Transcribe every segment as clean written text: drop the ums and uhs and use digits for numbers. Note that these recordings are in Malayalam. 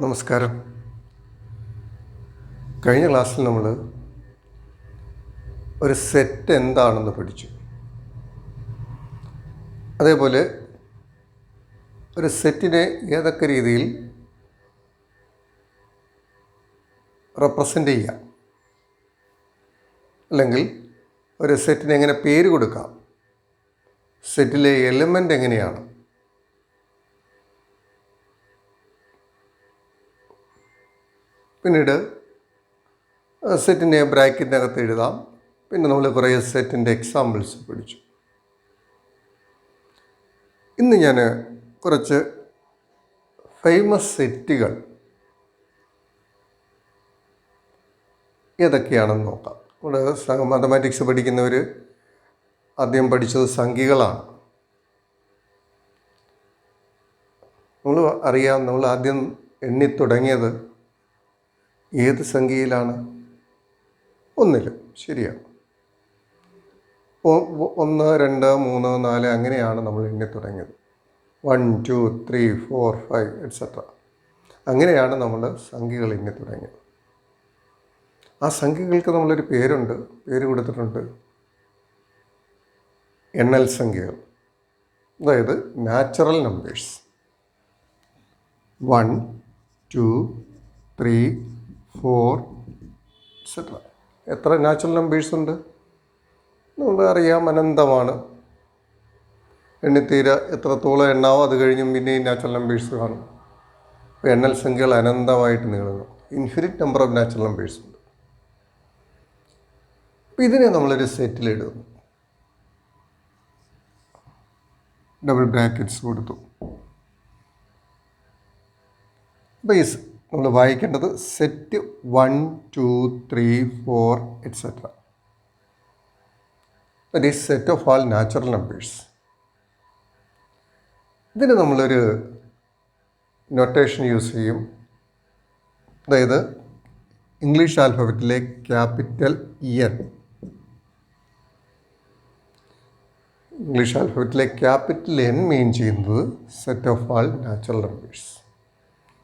നമസ്കാരം. കഴിഞ്ഞ ക്ലാസ്സിൽ നമ്മൾ ഒരു സെറ്റ് എന്താണെന്ന് പഠിച്ചു. അതേപോലെ ഒരു സെറ്റിനെ ഏതൊക്കെ രീതിയിൽ റെപ്രസെൻ്റ് ചെയ്യാം, അല്ലെങ്കിൽ ഒരു സെറ്റിന് എങ്ങനെ പേര് കൊടുക്കാം, സെറ്റിലെ എലിമെൻ്റ് എങ്ങനെയാണ്, പിന്നീട് സെറ്റിനെ ബ്രാക്കറ്റിനകത്ത് എഴുതാം. പിന്നെ നമ്മൾ കുറേ സെറ്റിൻ്റെ എക്സാമ്പിൾസ് പഠിച്ചു. ഇന്ന് ഞാൻ കുറച്ച് ഫേമസ് സെറ്റുകൾ ഏതൊക്കെയാണെന്ന് നോക്കാം. നമ്മുടെ മാത്തമാറ്റിക്സ് പഠിക്കുന്നവർ ആദ്യം പഠിച്ചത് സംഖ്യകളാണ്. നമ്മൾ ആദ്യം എണ്ണി തുടങ്ങിയത് ഏത് സംഖ്യയിലാണ്? ഒന്നിൽ. ശരിയാണ്. 1, 2, 3, 4 അങ്ങനെയാണ് നമ്മൾ എണ്ണി തുടങ്ങിയത്. 1, 2, 3, 4, 5 etc. അങ്ങനെയാണ് നമ്മൾ സംഖ്യകൾ എണ്ണി തുടങ്ങിയത്. ആ സംഖ്യകൾക്ക് നമ്മളൊരു പേര് കൊടുത്തിട്ടുണ്ട്. എണ്ണൽ സംഖ്യകൾ, അതായത് നാച്ചുറൽ നമ്പേഴ്സ്. 1, 2, 3, 4 etc. എത്ര നാച്ചുറൽ നമ്പേഴ്സ് ഉണ്ട്? നമുക്കറിയാം, അനന്തമാണ്. എണ്ണിത്തീര എത്രത്തോളം എണ്ണാവോ അത് കഴിഞ്ഞും പിന്നെയും നാച്ചുറൽ നമ്പേഴ്സ് കാണും. അപ്പോൾ എണ്ണൽ സംഖ്യകൾ അനന്തമായിട്ട് നീളുന്നു. Infinite number of natural numbers ഉണ്ട്. അപ്പോൾ ഇതിനെ നമ്മളൊരു സെറ്റിലിടുന്നു. ഡബിൾ ബ്രാക്കറ്റ്സ് കൊടുത്തു. അപ്പോൾ നമ്മൾ വായിക്കേണ്ടത് set 1, 2, 3, 4 etc. That is set of all natural numbers. ഇതിന് നമ്മളൊരു നൊട്ടേഷൻ യൂസ് ചെയ്യും. അതായത് ഇംഗ്ലീഷ് ആൽഫബറ്റിലെ ക്യാപിറ്റൽ N. ഇംഗ്ലീഷ് ആൽഫബറ്റിലെ ക്യാപിറ്റൽ N മീൻ ചെയ്യുന്നത് set of all natural numbers.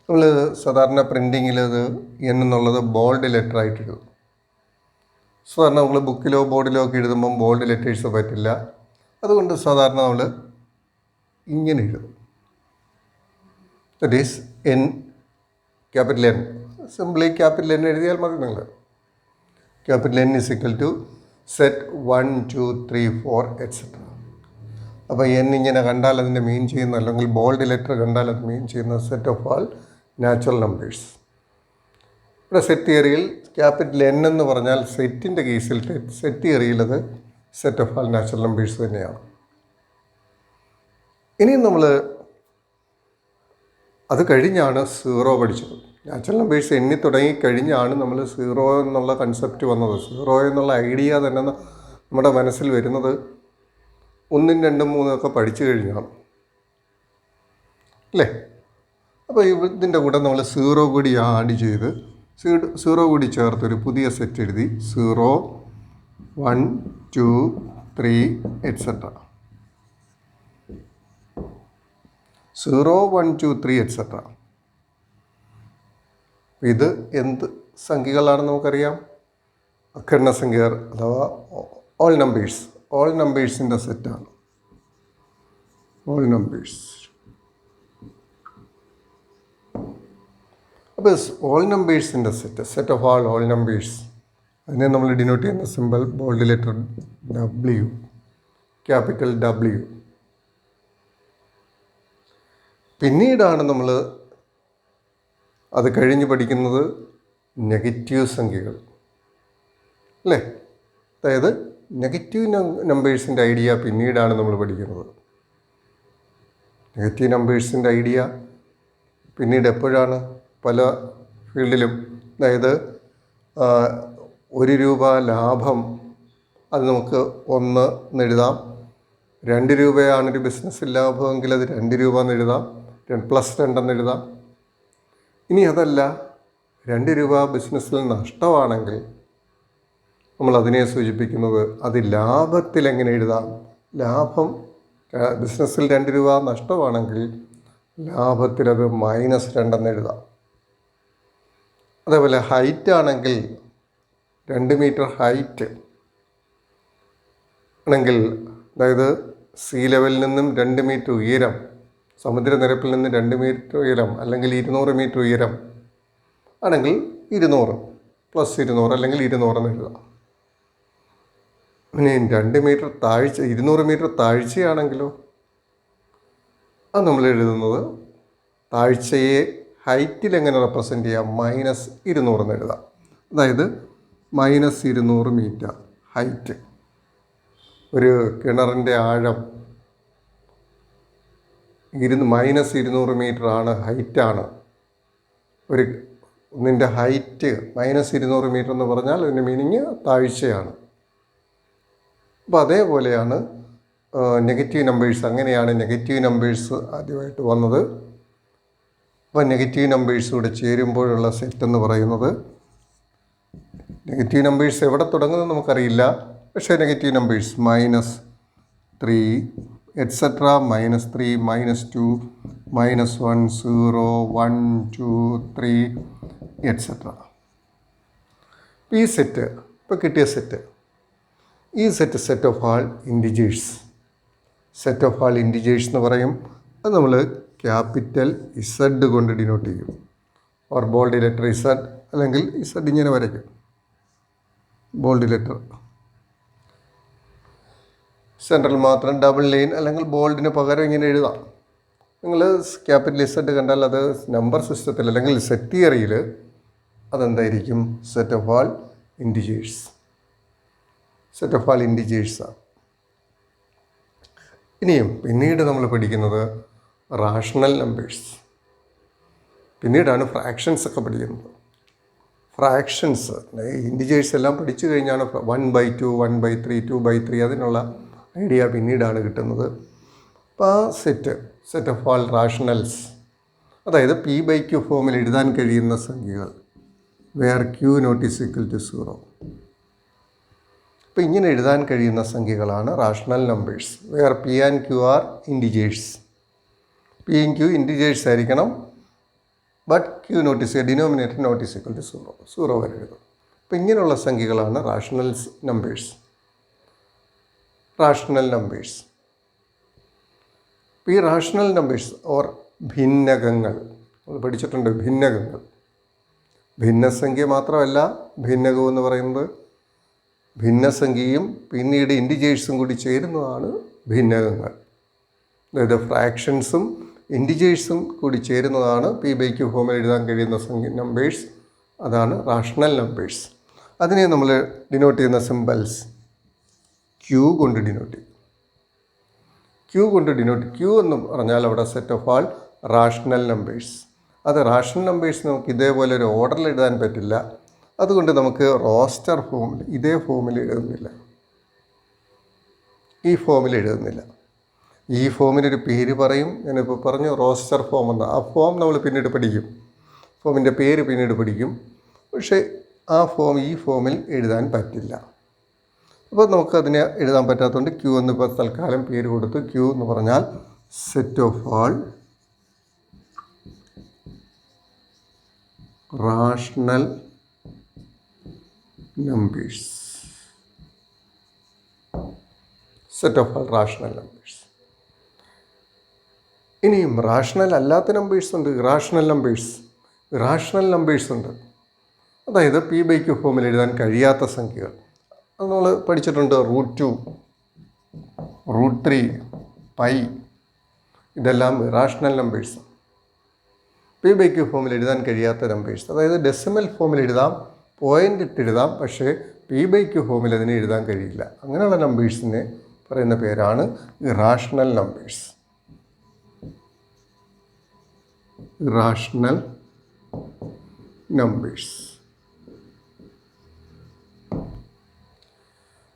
നമ്മൾ സാധാരണ പ്രിൻറ്റിങ്ങിൽ അത് N എന്നുള്ളത് ബോൾഡ് ലെറ്റർ ആയിട്ട് എഴുതും. സാധാരണ നമ്മൾ ബുക്കിലോ ബോർഡിലോ ഒക്കെ എഴുതുമ്പം ബോൾഡ് ലെറ്റേഴ്സ് പറ്റില്ല. അതുകൊണ്ട് സാധാരണ നമ്മൾ ഇങ്ങനെ എഴുതും. That is N, capital N. Simply capital N എഴുതിയാൽ മതി. നിങ്ങൾ capital N is equal to set 1, 2, 3, 4 etc. അപ്പോൾ N ഇങ്ങനെ കണ്ടാൽ അതിൻ്റെ മീൻ ചെയ്യുന്ന, അല്ലെങ്കിൽ ബോൾഡ് ലെറ്റർ കണ്ടാൽ അത് മീൻ ചെയ്യുന്ന set of all natural numbers. ഇവിടെ സെറ്റ് തിയറിയിൽ ക്യാപിറ്റൽ N എന്ന് പറഞ്ഞാൽ സെറ്റിൻ്റെ കേസിൽ സെറ്റ് തിയറിയിൽ അത് set of all natural numbers തന്നെയാണ്. ഇനിയും നമ്മൾ അത് കഴിഞ്ഞാണ് സീറോ പഠിച്ചത്. നാച്ചുറൽ നമ്പേഴ്സ് എണ്ണി തുടങ്ങിക്കഴിഞ്ഞാണ് നമ്മൾ സീറോ എന്നുള്ള കൺസെപ്റ്റ് വന്നത്. സീറോ എന്നുള്ള ഐഡിയ തന്നെ നമ്മുടെ മനസ്സിൽ വരുന്നത് 1, 2, 3 ഒക്കെ പഠിച്ചു കഴിഞ്ഞാണ്, അല്ലേ? അപ്പോൾ ഇതിൻ്റെ കൂടെ നമ്മൾ സീറോ കൂടി ആഡ് ചെയ്ത് സീറോ കൂടി ചേർത്തൊരു പുതിയ സെറ്റ് എഴുതി. 0, 1, 2, 3 etc. 0, 1, 2, 3 etc. ഇത് എന്ത് സംഖ്യകളാണെന്ന് നമുക്കറിയാം. അഖണ്ഡ സംഖ്യകൾ അഥവാ ഓൾ നമ്പേഴ്സിൻ്റെ സെറ്റാണ്. Whole numbers. അപ്പോൾ ഓൾ നമ്പേഴ്സിൻ്റെ set of all whole numbers, അതിനെ നമ്മൾ ഡിനോട്ട് ചെയ്യുന്ന simple bold letter W, capital W. പിന്നീടാണ് നമ്മൾ അത് കഴിഞ്ഞ് പഠിക്കുന്നത് നെഗറ്റീവ് സംഖ്യകൾ, അല്ലേ? അതായത് നെഗറ്റീവ് നമ്പേഴ്സിൻ്റെ ഐഡിയ പിന്നീടാണ് നമ്മൾ പഠിക്കുന്നത്. നെഗറ്റീവ് നമ്പേഴ്സിൻ്റെ ഐഡിയ പിന്നീട് എപ്പോഴാണ് പല ഫീൽഡിലും, അതായത് 1 രൂപ ലാഭം, അത് നമുക്ക് 1 എന്നെഴുതാം. 2 രൂപയാണൊരു ബിസിനസ്സിൽ ലാഭമെങ്കിൽ അത് 2 രൂപ എന്നെഴുതാം. +2 എന്നെഴുതാം. ഇനി അതല്ല, 2 രൂപ ബിസിനസ്സിൽ നഷ്ടമാണെങ്കിൽ നമ്മൾ അതിനെ സൂചിപ്പിക്കുന്നത് അത് ലാഭത്തിൽ എങ്ങനെ എഴുതാം. ലാഭം ബിസിനസ്സിൽ 2 രൂപ നഷ്ടമാണെങ്കിൽ ലാഭത്തിലത് -2 എന്ന് എഴുതാം. അതേപോലെ ഹൈറ്റ് ആണെങ്കിൽ 2 മീറ്റർ ഹൈറ്റ് ആണെങ്കിൽ, അതായത് സീ ലെവലിൽ നിന്നും 2 മീറ്റർ ഉയരം, സമുദ്രനിരപ്പിൽ നിന്ന് 2 മീറ്റർ ഉയരം അല്ലെങ്കിൽ 200 മീറ്റർ ഉയരം ആണെങ്കിൽ 200 പ്ലസ് 200 അല്ലെങ്കിൽ 200 എന്ന് എഴുതാം. പിന്നെ 2 മീറ്റർ താഴ്ച 200 മീറ്റർ താഴ്ചയാണെങ്കിലോ, അത് നമ്മൾ എഴുതുന്നത് താഴ്ചയെ ഹൈറ്റിൽ എങ്ങനെ റെപ്രസെൻ്റ് ചെയ്യാം, -200 എന്ന് എഴുതാം. അതായത് -200 മീറ്റർ ഹൈറ്റ്. ഒരു കിണറിൻ്റെ ആഴം -200 മീറ്റർ ആണ്, ഹൈറ്റാണ്. ഒന്നിൻ്റെ ഹൈറ്റ് -200 മീറ്റർ എന്ന് പറഞ്ഞാൽ അതിൻ്റെ മീനിങ് താഴ്ചയാണ്. അപ്പോൾ അതേപോലെയാണ് നെഗറ്റീവ് നമ്പേഴ്സ്. അങ്ങനെയാണ് നെഗറ്റീവ് നമ്പേഴ്സ് ആദ്യമായിട്ട് വന്നത്. അപ്പോൾ നെഗറ്റീവ് നമ്പേഴ്സ് കൂടെ ചേരുമ്പോഴുള്ള സെറ്റ് എന്ന് പറയുന്നത്, നെഗറ്റീവ് നമ്പേഴ്സ് എവിടെ തുടങ്ങുന്നത് നമുക്കറിയില്ല, പക്ഷേ നെഗറ്റീവ് നമ്പേഴ്സ് -3 എറ്റ്സെട്ര, -3, -2, -1, 0, 1, 2, 3 എറ്റ്സെട്ര. ഈ സെറ്റ് ഇപ്പോൾ കിട്ടിയ സെറ്റ്, ഈ set of all integers, set of all integers എന്ന് പറയും. അത് നമ്മൾ ക്യാപിറ്റൽ ഇസഡ് കൊണ്ട് ഡിനോട്ട് ചെയ്യും, ഓർ ബോൾഡ് ലെറ്റർ ഇസഡ്, അല്ലെങ്കിൽ ഇസഡ് ഇങ്ങനെ വരയ്ക്കും, ബോൾഡ് ലെറ്റർ. സെൻട്രൽ മാത്രം ഡബിൾ ലൈൻ അല്ലെങ്കിൽ ബോൾഡിന് പകരം ഇങ്ങനെ എഴുതാം. നിങ്ങൾ ക്യാപിറ്റൽ ഇസഡ് കണ്ടാൽ അത് നമ്പർ സിസ്റ്റത്തിൽ അല്ലെങ്കിൽ സെറ്റ് തിയറിയിൽ അതെന്തായിരിക്കും, set of all integers, set of all ഇൻറ്റിജേഴ്സാണ്. ഇനിയും പിന്നീട് നമ്മൾ പഠിക്കുന്നത് റാഷണൽ നമ്പേഴ്സ്. പിന്നീടാണ് ഫ്രാക്ഷൻസ് ഒക്കെ പഠിക്കുന്നത്. ഫ്രാക്ഷൻസ്, ഇൻറ്റിജേഴ്സ് എല്ലാം പഠിച്ചു കഴിഞ്ഞാണ് 1/2, 1/3, 2/3 അതിനുള്ള ഐഡിയ പിന്നീടാണ് കിട്ടുന്നത്. അപ്പോൾ ആ സെറ്റ് ഓഫ് ആൾ റാഷണൽസ്, അതായത് P/Q ഫോമിൽ എഴുതാൻ കഴിയുന്ന സംഖ്യകൾ, where Q not is equal to 0. അപ്പോൾ ഇങ്ങനെ എഴുതാൻ കഴിയുന്ന സംഖ്യകളാണ് rational numbers, where P and Q are integers. P and Q integers ആയിരിക്കണം, but Q not is denominator not is equal to 0 വരെ എഴുതും. അപ്പോൾ ഇങ്ങനെയുള്ള സംഖ്യകളാണ് റാഷണൽസ് നമ്പേഴ്സ്, റാഷണൽ നമ്പേഴ്സ്. ഈ റാഷണൽ നമ്പേഴ്സ് ഓർ ഭിന്നകങ്ങൾ നമ്മൾ പഠിച്ചിട്ടുണ്ട്. ഭിന്നകങ്ങൾ, ഭിന്നസംഖ്യ മാത്രമല്ല, ഭിന്നകം എന്ന് പറയുന്നത് ഭിന്നസംഖ്യയും പിന്നീട് ഇൻറ്റിജേഴ്സും കൂടി ചേരുന്നതാണ് ഭിന്നകങ്ങൾ. അതായത് ഫ്രാക്ഷൻസും ഇൻറ്റിജേഴ്സും കൂടി ചേരുന്നതാണ് P/Q ഫോമിൽ എഴുതാൻ കഴിയുന്ന നമ്പേഴ്സ്. അതാണ് റാഷണൽ നമ്പേഴ്സ്. അതിനെ നമ്മൾ ഡിനോട്ട് ചെയ്യുന്ന സിംബൽസ് Q കൊണ്ട് ഡിനോട്ട് ചെയ്യും. Q എന്ന് പറഞ്ഞാൽ അവിടെ set of all rational numbers. അത് റാഷണൽ നമ്പേഴ്സ് നമുക്ക് ഇതേപോലെ ഒരു ഓർഡറിൽ എഴുതാൻ പറ്റില്ല. അതുകൊണ്ട് നമുക്ക് റോസ്റ്റർ ഫോമിൽ, ഇതേ ഫോമിൽ എഴുതുന്നില്ല, ഈ ഫോമിൽ എഴുതുന്നില്ല. ഈ ഫോമിനൊരു പേര് പറയും, ഞാനിപ്പോൾ പറഞ്ഞു റോസ്റ്റർ ഫോം എന്ന്. ആ ഫോം നമ്മൾ പിന്നീട് പഠിക്കും, ഫോമിൻ്റെ പേര് പിന്നീട് പഠിക്കും. പക്ഷേ ആ ഫോം ഈ ഫോമിൽ എഴുതാൻ പറ്റില്ല. അപ്പോൾ നമുക്കതിനെ എഴുതാൻ പറ്റാത്തതുകൊണ്ട് Q എന്നിപ്പോൾ തൽക്കാലം പേര് കൊടുത്തു. Q എന്ന് പറഞ്ഞാൽ set of all rational numbers, set of all rational numbers. ഇനിയും റാഷണൽ അല്ലാത്ത നമ്പേഴ്സ് ഉണ്ട്, ഇറാഷണൽ നമ്പേഴ്സ് ഉണ്ട്. അതായത് P/Q ഫോമിൽ എഴുതാൻ കഴിയാത്ത സംഖ്യകൾ. അത് നമ്മൾ പഠിച്ചിട്ടുണ്ട്. √2, √3, π ഇതെല്ലാം ഇറാഷണൽ നമ്പേഴ്സ്. P/Q ഫോമിൽ എഴുതാൻ കഴിയാത്ത നമ്പേഴ്സ്, അതായത് ഡെസിമൽ ഫോമിൽ എഴുതാം, പോയിൻ്റ് ഇട്ട് എഴുതാം, പക്ഷേ P/Q ഫോമിൽ അതിനെ എഴുതാൻ കഴിയില്ല. അങ്ങനെയുള്ള നമ്പേഴ്സിനെ പറയുന്ന പേരാണ് ഇറാഷണൽ നമ്പേഴ്സ്. Irrational numbers.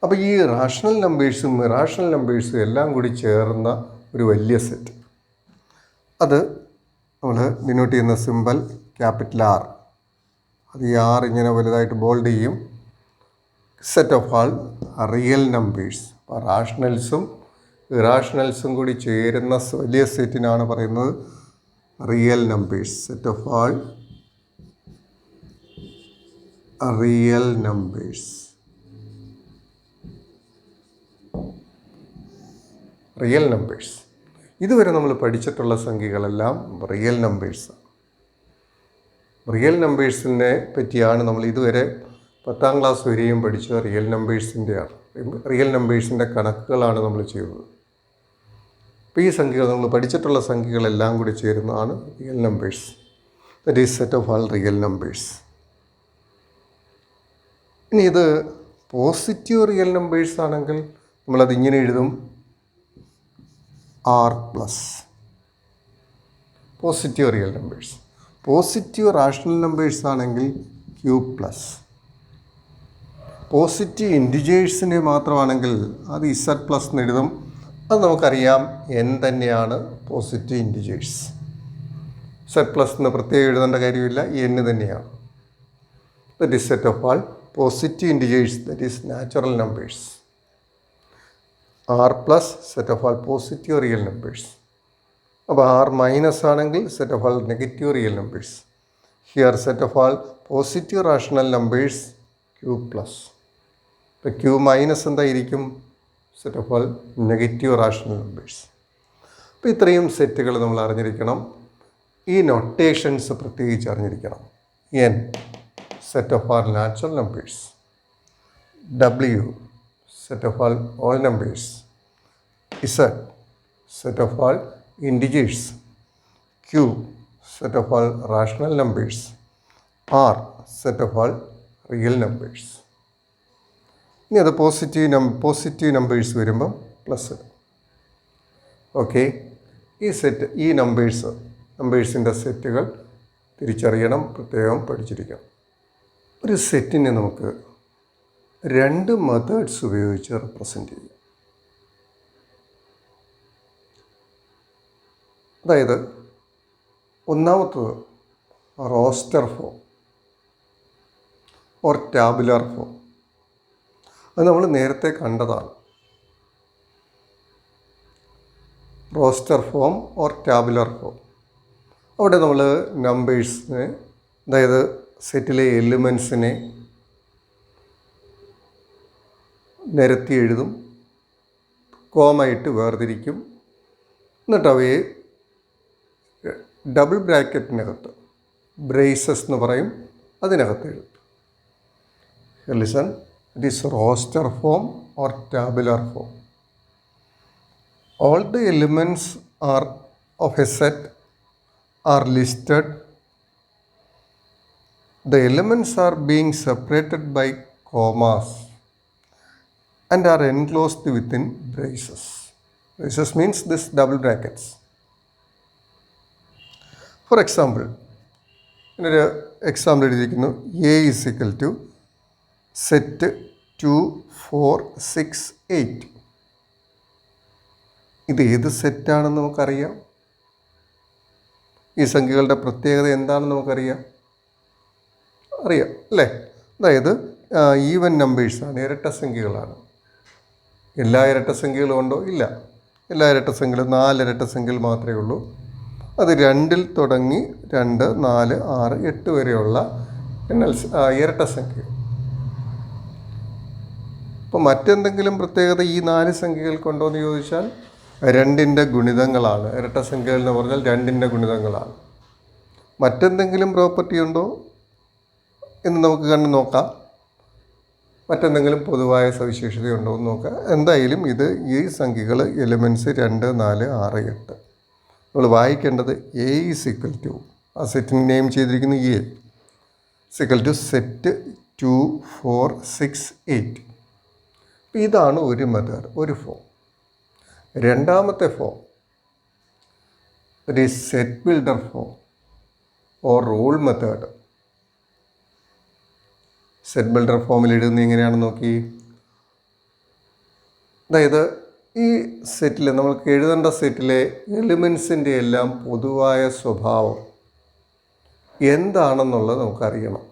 അപ്പോൾ ഈ റാഷണൽ നമ്പേഴ്സും ഇറാഷണൽ നമ്പേഴ്സും എല്ലാം കൂടി ചേർന്ന ഒരു വലിയ സെറ്റ്. അത് നമ്മൾ ഡിനോട്ട് ചെയ്യുന്ന സിമ്പൽ ക്യാപിറ്റൽ R. അത് ഈ R ഇങ്ങനെ വലുതായിട്ട് ബോൾഡ് ചെയ്യും. Set of all real numbers. അപ്പോൾ റാഷണൽസും ഇറാഷണൽസും കൂടി ചേരുന്ന വലിയ സെറ്റിനാണ് പറയുന്നത് real numbers. Set of all real numbers. Real numbers ഇതുവരെ നമ്മൾ പഠിച്ചിട്ടുള്ള സംഖ്യകളെല്ലാം റിയൽ നമ്പേഴ്സാണ്. റിയൽ നമ്പേഴ്സിനെ പറ്റിയാണ് നമ്മൾ ഇതുവരെ 10ാം ക്ലാസ് വരെയും പഠിച്ചത്. റിയൽ നമ്പേഴ്സിൻ്റെ കണക്കുകളാണ് നമ്മൾ ചെയ്തത്. അപ്പോൾ ഈ സംഖ്യകൾ നമ്മൾ പഠിച്ചിട്ടുള്ള സംഖ്യകളെല്ലാം കൂടി ചേരുന്നതാണ് real numbers. That is set of all real numbers. ഇനി ഇത് പോസിറ്റീവ് റിയൽ നമ്പേഴ്സ് ആണെങ്കിൽ നമ്മളതിങ്ങനെ എഴുതും, R plus. Positive real numbers. Positive rational numbers ആണെങ്കിൽ Q പ്ലസ്. പോസിറ്റീവ് ഇൻറ്റിജേഴ്സിൻ്റെ മാത്രമാണെങ്കിൽ അത് Z പ്ലസ് എന്ന് എഴുതും. അത് നമുക്കറിയാം n തന്നെയാണ് പോസിറ്റീവ് ഇൻറ്റിജേഴ്സ്. Z പ്ലസ് എന്ന് പ്രത്യേകം എഴുതേണ്ട കാര്യമില്ല, n തന്നെയാണ്. That is set of all positive integers, that is natural numbers. R plus set of all positive real numbers. അപ്പോൾ R മൈനസ് ആണെങ്കിൽ set of all negative real numbers. Here set of all positive rational numbers Q plus. ഇപ്പോൾ Q മൈനസ് എന്തായിരിക്കും? Set of all negative rational numbers. അപ്പോൾ ഇത്രയും സെറ്റുകൾ നമ്മൾ അറിഞ്ഞിരിക്കണം. ഈ നൊട്ടേഷൻസ് പ്രത്യേകിച്ച് അറിഞ്ഞിരിക്കണം. N set of all natural numbers. W set of all numbers. Z set of all integers. Q set of all rational numbers. R set of all real numbers. ഇനി അത് പോസിറ്റീവ് നമ്പേഴ്സ് വരുമ്പം പ്ലസ്. ഓക്കെ, ഈ നമ്പേഴ്സിൻ്റെ സെറ്റുകൾ തിരിച്ചറിയണം, പ്രത്യേകം പഠിച്ചിരിക്കണം. ഒരു സെറ്റിനെ നമുക്ക് 2 മെത്തേഡ്സ് ഉപയോഗിച്ച് റെപ്രസെൻ്റ് ചെയ്യും. അതായത് ഒന്നാമത്തത് roster form or tabular form. അത് നമ്മൾ നേരത്തെ കണ്ടതാണ്. Roster form or tabular form. അവിടെ നമ്മൾ നമ്പേഴ്സിനെ, അതായത് സെറ്റിലെ എലിമെൻസിനെ നിരത്തി എഴുതും, കോമായിട്ട് വേർതിരിക്കും. എന്നിട്ട് അവയെ ഡബിൾ ബ്രാക്കറ്റിനകത്ത്, ബ്രേസസ് എന്ന് പറയും, അതിനകത്ത് എഴുതും. Listen, it is roster form or tabular form. All the elements are of a set are listed. The elements are being separated by commas and are enclosed within braces. Braces means this double brackets. For example, ഇന്നൊരു എക്സാമ്പിൾ എഴുതിയിരിക്കുന്നു. A is equal to set 2, 4, 6, 8. ഇത് ഏത് സെറ്റാണെന്ന് നമുക്കറിയാം. ഈ സംഖ്യകളുടെ പ്രത്യേകത എന്താണെന്ന് നമുക്കറിയാം, അറിയാം അല്ലേ? അതായത് ഈവൻ നമ്പേഴ്സാണ്, ഇരട്ടസംഖ്യകളാണ്. എല്ലാ ഇരട്ടസംഖ്യകളും ഉണ്ടോ? ഇല്ല. എല്ലാ ഇരട്ടസംഖ്യകളും 4 ഇരട്ടസംഖ്യകൾ മാത്രമേ ഉള്ളൂ. അത് 2 തുടങ്ങി 2, 4, 6, 8 വരെയുള്ള ഇരട്ടസംഖ്യ. അപ്പോൾ മറ്റെന്തെങ്കിലും പ്രത്യേകത ഈ 4 സംഖ്യകൾക്കുണ്ടോ എന്ന് ചോദിച്ചാൽ 2ൻ്റെ ഗുണിതങ്ങളാണ്. ഇരട്ടസംഖ്യകൾ എന്ന് പറഞ്ഞാൽ 2ൻ്റെ ഗുണിതങ്ങളാണ്. മറ്റെന്തെങ്കിലും പ്രോപ്പർട്ടി ഉണ്ടോ എന്ന് നമുക്ക് കണ്ട് നോക്കാം. മറ്റെന്തെങ്കിലും പൊതുവായ സവിശേഷതയുണ്ടോ എന്ന് നോക്കാം. എന്തായാലും ഈ സംഖ്യകൾ എലിമെൻറ്റ്സ് 2, 4, 6, 8. നമ്മൾ വായിക്കേണ്ടത് A is equal to, ആ സെറ്റിന് നെയിം ചെയ്തിരിക്കുന്നത് A is equal to set 2, 4, 6, 8. ഇതാണ് ഒരു മെത്തേഡ്, ഒരു ഫോം. രണ്ടാമത്തെ form that is set builder form or rule method. Set builder ഫോമിൽ എഴുതുന്നത് എങ്ങനെയാണെന്ന് നോക്കി. അതായത് ഈ സെറ്റിൽ നമുക്ക് എഴുതേണ്ട സെറ്റിലെ എലിമെൻസിൻ്റെ എല്ലാം പൊതുവായ സ്വഭാവം എന്താണെന്നുള്ളത് നമുക്കറിയണം.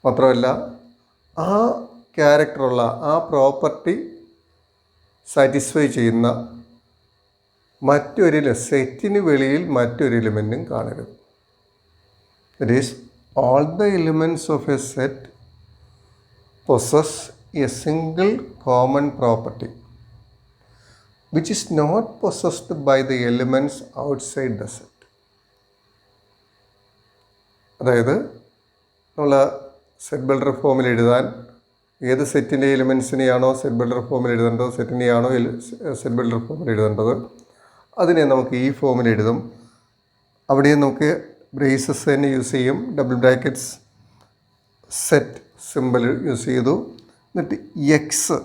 മാത്രമല്ല ആ ക്യാരക്ടറുള്ള, ആ പ്രോപ്പർട്ടി സാറ്റിസ്ഫൈ ചെയ്യുന്ന സെറ്റിന് വെളിയിൽ മറ്റൊരു എലിമെൻറ്റും കാണരുത്. That is all the elements of a set possess a single common property which is not possessed by the elements outside the set. അതായത് നമ്മൾ സെറ്റ് ബിൽഡർ ഫോമിൽ എഴുതാൻ ഏത് സെറ്റിൻ്റെ എലിമെൻസിനെയാണോ സെറ്റ് ബിൽഡർ ഫോമിൽ എഴുതേണ്ടത്, സെറ്റിനെയാണോ സെറ്റ് ബിൽഡർ ഫോമിൽ എഴുതേണ്ടത്, അതിനെ നമുക്ക് ഈ ഫോമിൽ എഴുതും. അവിടെയും നമുക്ക് ബ്രേസസ് തന്നെ യൂസ് ചെയ്യും. Double brackets set simple use ചെയ്തു. എന്നിട്ട് എക്സ്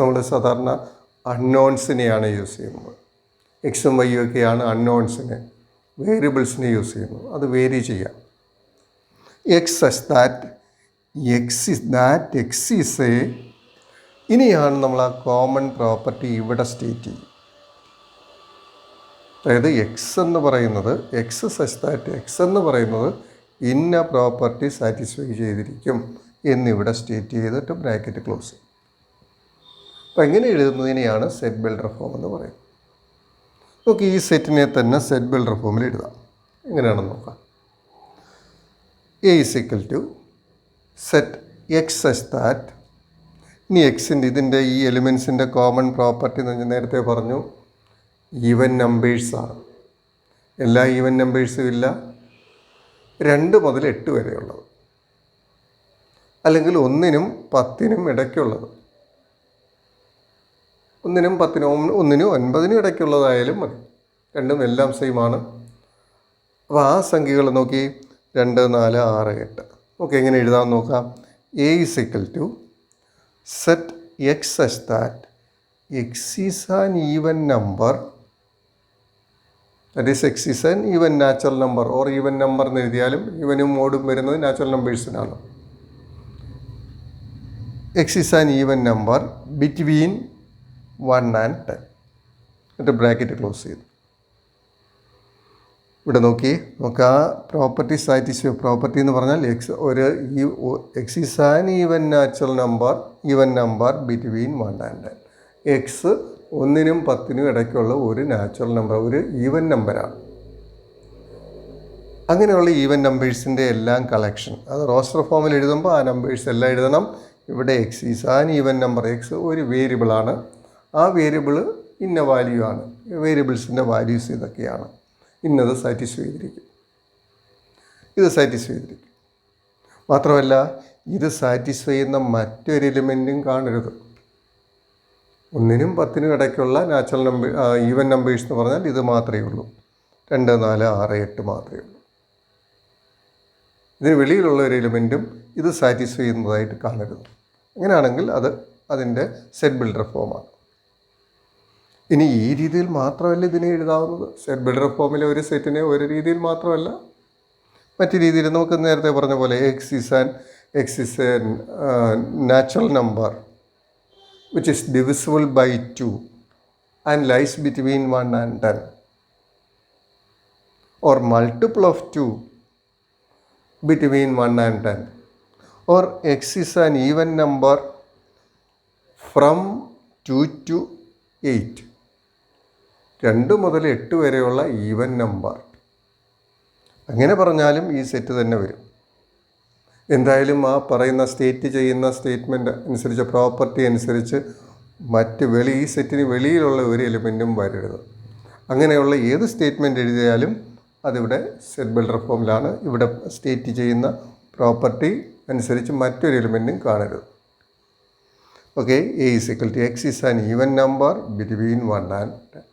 നമ്മൾ സാധാരണ അൺനോൺസിനെയാണ് യൂസ് ചെയ്യുന്നത്. എക്സും വൈയും ഒക്കെയാണ് അൺനോൺസിനെ, വേരിയബിൾസിനെ യൂസ് ചെയ്യുന്നത്. അത് വേരി ചെയ്യാം. X such that X is A, ഇനിയാണ് നമ്മൾ ആ കോമൺ പ്രോപ്പർട്ടി ഇവിടെ സ്റ്റേറ്റ് ചെയ്യും. അതായത് എക്സ് എന്ന് പറയുന്നത് എക്സ് സച്ച് ദാറ്റ് എക്സ് എന്ന് പറയുന്നത് ഇന്ന പ്രോപ്പർട്ടി സാറ്റിസ്ഫൈ ചെയ്തിരിക്കും എന്നിവിടെ സ്റ്റേറ്റ് ചെയ്തിട്ട് ബ്രാക്കറ്റ് ക്ലോസ് ചെയ്യും. അപ്പോൾ എങ്ങനെ എഴുതുന്നതിനെയാണ് സെറ്റ് ബിൽഡർ ഫോം എന്ന് പറയുന്നത്. നമുക്ക് ഈ സെറ്റിനെ തന്നെ സെറ്റ് ബിൽഡർ ഫോമിൽ എഴുതാം. എങ്ങനെയാണെന്ന് നോക്കാം. A is equal to set X such that, ഇനി എക്സിൻ്റെ ഇതിൻ്റെ ഈ എലിമെൻസിൻ്റെ കോമൺ പ്രോപ്പർട്ടി എന്ന് ഞാൻ നേരത്തെ പറഞ്ഞു ഈവൻ നമ്പേഴ്സാണ്. എല്ലാ ഈവൻ നമ്പേഴ്സും ഇല്ല, 2 മുതൽ 8 വരെയുള്ളത്, അല്ലെങ്കിൽ 1നും 10നും ഇടയ്ക്കുള്ളത്. 1നും 10നും 1നും 9നും ഇടയ്ക്കുള്ളതായാലും മതി, രണ്ടും എല്ലാം സെയിമാണ്. അപ്പോൾ ആ സംഖ്യകൾ നോക്കി 2, 4, 6, 8. ഓക്കെ, എങ്ങനെ എഴുതാമെന്ന് നോക്കാം. A is equal to set X such that X is an even number, that is X is an even natural number. Or even number എന്ന് എഴുതിയാലും ഈവനും മോഡും വരുന്നത് നാച്ചുറൽ നമ്പേഴ്സിനാണ്. X is an even number between 1 and 10. എന്നിട്ട് ബ്രാക്കറ്റ് ക്ലോസ് ചെയ്തു. ഇവിടെ നോക്കി നമുക്ക് ആ പ്രോപ്പർട്ടി സാറ്റിസ്ഫൈ. പ്രോപ്പർട്ടി എന്ന് പറഞ്ഞാൽ X is an even natural number, even number between 1 and 10. X 1നും 10നും ഇടയ്ക്കുള്ള ഒരു നാച്ചുറൽ നമ്പർ, ഒരു ഈവൻ നമ്പറാണ്. അങ്ങനെയുള്ള ഈവൻ നമ്പേഴ്സിൻ്റെ എല്ലാം കളക്ഷൻ, അത് റോസ്റ്റർ ഫോമിൽ എഴുതുമ്പോൾ ആ നമ്പേഴ്സ് എല്ലാം എഴുതണം. ഇവിടെ X is an even number, X ഒരു വേരിയബിളാണ്, ആ വേരിയബിൾ ഇന്ന വാല്യൂ ആണ്, വേരിയബിൾസിൻ്റെ വാല്യൂസ് ഇതൊക്കെയാണ്, ഇന്നത് സാറ്റിസ്ഫൈ ചെയ്തിരിക്കും, ഇത് സാറ്റിസ്ഫൈ ചെയ്തിരിക്കും. മാത്രമല്ല ഇത് സാറ്റിസ്ഫൈ ചെയ്യുന്ന മറ്റൊരു എലിമെൻറ്റും കാണരുത്. 1നും 10നും ഇടയ്ക്കുള്ള നാച്ചുറൽ നമ്പർ ഈവൻ നമ്പേഴ്സ് എന്ന് പറഞ്ഞാൽ ഇത് മാത്രമേ ഉള്ളൂ. 2, 4, 6, 8 മാത്രമേ ഉള്ളൂ. ഇതിന് വെളിയിലുള്ള ഒരു എലിമെൻറ്റും ഇത് സാറ്റിസ്ഫൈ ചെയ്യുന്നതായിട്ട് കാണരുത്. അങ്ങനെയാണെങ്കിൽ അത് അതിൻ്റെ സെറ്റ് ബിൽഡർ ഫോമാണ്. ഇനി ഈ രീതിയിൽ മാത്രമല്ല ഇതിനെ എഴുതാവുന്നത്. സെറ്റ് ബിൽഡർ ഫോമിലെ ഒരു സെറ്റിനെ ഒരു രീതിയിൽ മാത്രമല്ല, മറ്റു രീതിയിൽ നമുക്ക് നേരത്തെ പറഞ്ഞ പോലെ X is a natural number which is divisible by 2 and lies between 1 and 10, or multiple of 2 between 1 and 10, or x is an even number from 2 to 8. 2 മുതൽ 8 വരെയുള്ള ഈവൻ നമ്പർ. അങ്ങനെ പറഞ്ഞാലും ഈ സെറ്റ് തന്നെ വരും. എന്തായാലും ആ പറയുന്ന സ്റ്റേറ്റ് ചെയ്യുന്ന സ്റ്റേറ്റ്മെൻറ്റ് അനുസരിച്ച്, പ്രോപ്പർട്ടി അനുസരിച്ച് ഈ സെറ്റിന് വെളിയിലുള്ള ഒരു എലിമെൻറ്റും വരരുത്. അങ്ങനെയുള്ള ഏത് സ്റ്റേറ്റ്മെൻറ്റ് എഴുതിയാലും അതിവിടെ സെറ്റ് ബിൽഡർ ഫോമിലാണ്. ഇവിടെ സ്റ്റേറ്റ് ചെയ്യുന്ന പ്രോപ്പർട്ടി അനുസരിച്ച് മറ്റൊരു എലിമെൻറ്റും കാണരുത്. Okay, A is equal to x is an even number between 1 and 10.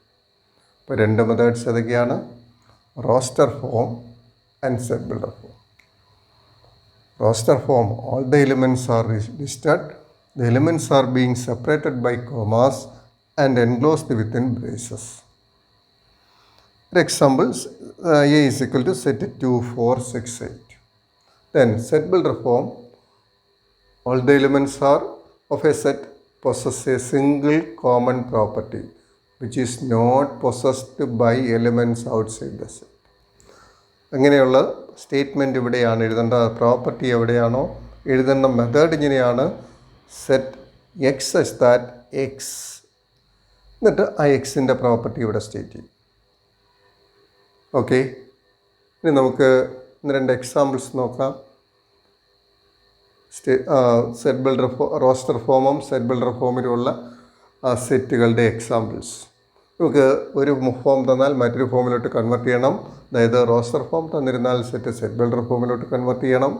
ഇപ്പോൾ 2 മെത്തേഡ്സ് ഏതൊക്കെയാണ്? Roster form and set builder form. Roster form, all the elements are listed. The elements are being separated by commas and enclosed within braces. For examples, A is equal to set 2, 4, 6, 8. Then set builder form, all the elements are of a set possess a single common property which is not possessed by elements outside the set. അങ്ങനെയുള്ള സ്റ്റേറ്റ്മെൻറ്റ് ഇവിടെയാണ് എഴുതേണ്ട. പ്രോപ്പർട്ടി എവിടെയാണോ എഴുതേണ്ട മെത്തേഡ് ഇങ്ങനെയാണ്. Set X such that X, എന്നിട്ട് ആ എക്സിൻ്റെ പ്രോപ്പർട്ടി ഇവിടെ സ്റ്റേറ്റ് ചെയ്യും. ഓക്കെ, ഇനി നമുക്ക് ഒന്ന് രണ്ട് എക്സാമ്പിൾസ് നോക്കാം. സെറ്റ് ബിൽഡർ റോസ്റ്റർ ഫോമും സെറ്റ് ബിൽഡർ ഫോമിലുമുള്ള സെറ്റുകളുടെ എക്സാമ്പിൾസ്. നമുക്ക് ഒരു ഫോം തന്നാൽ മറ്റൊരു ഫോമിലോട്ട് കൺവെർട്ട് ചെയ്യണം. അതായത് റോസ്റ്റർ ഫോം തന്നിരുന്നാൽ സെറ്റ് ബിൽഡർ ഫോമിലോട്ട് കൺവെർട്ട് ചെയ്യണം.